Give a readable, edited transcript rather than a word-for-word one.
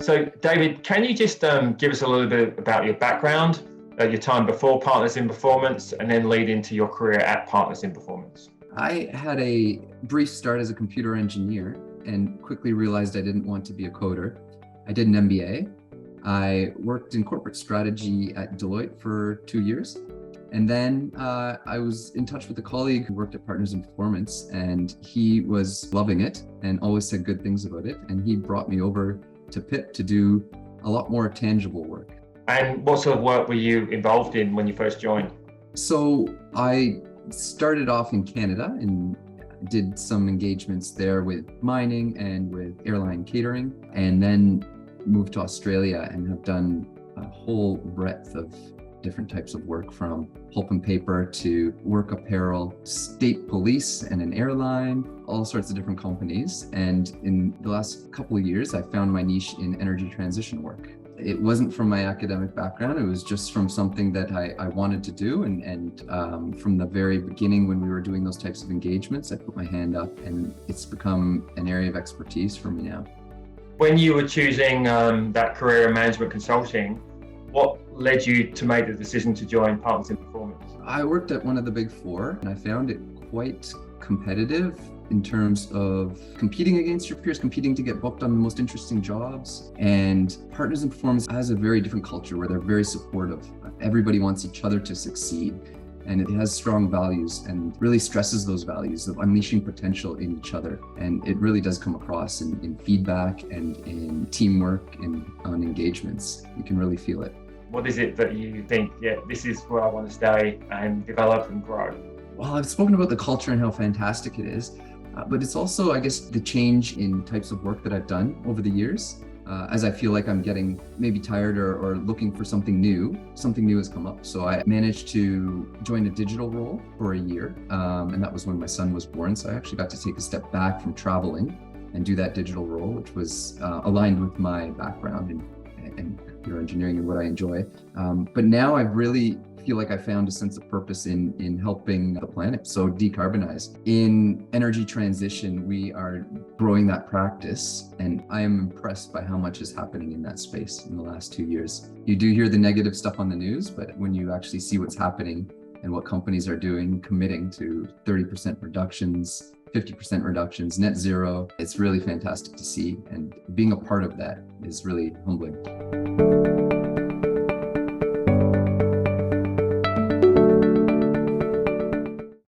So, David, can you just give us a little bit about your background, your time before Partners in Performance, and then lead into your career at Partners in Performance? I had a brief start as a computer engineer and quickly realized I didn't want to be a coder. I did an MBA. I worked in corporate strategy at Deloitte for 2 years. And then I was in touch with a colleague who worked at Partners in Performance, and he was loving it and always said good things about it. And he brought me over to PIP to do a lot more tangible work. And what sort of work were you involved in when you first joined? So I started off in Canada and did some engagements there with mining and with airline catering, and then moved to Australia and have done a whole breadth of different types of work, from pulp and paper to work apparel, state police and an airline, all sorts of different companies. And in the last couple of years, I found my niche in energy transition work. It wasn't from my academic background. It was just from something that I wanted to do. And from the very beginning, when we were doing those types of engagements, I put my hand up, and it's become an area of expertise for me now. When you were choosing that career in management consulting, what led you to make the decision to join Partners in Performance? I worked at one of the big four, and I found it quite competitive in terms of competing against your peers, competing to get booked on the most interesting jobs. And Partners in Performance has a very different culture where they're very supportive. Everybody wants each other to succeed. And it has strong values and really stresses those values of unleashing potential in each other. And it really does come across in feedback and in teamwork and on engagements. You can really feel it. What is it that you think, this is where I want to stay and develop and grow? Well, I've spoken about the culture and how fantastic it is, but it's also, I guess, the change in types of work that I've done over the years. As I feel like I'm getting maybe tired or looking for something new has come up. So I managed to join a digital role for a year, and that was when my son was born. So I actually got to take a step back from traveling and do that digital role, which was aligned with my background in computer engineering and what I enjoy. But now I really feel like I found a sense of purpose in helping the planet, so decarbonize. In energy transition, we are growing that practice, and I am impressed by how much is happening in that space in the last 2 years. You do hear the negative stuff on the news, but when you actually see what's happening and what companies are doing, committing to 30% reductions, 50% reductions, net zero, it's really fantastic to see. And being a part of that is really humbling.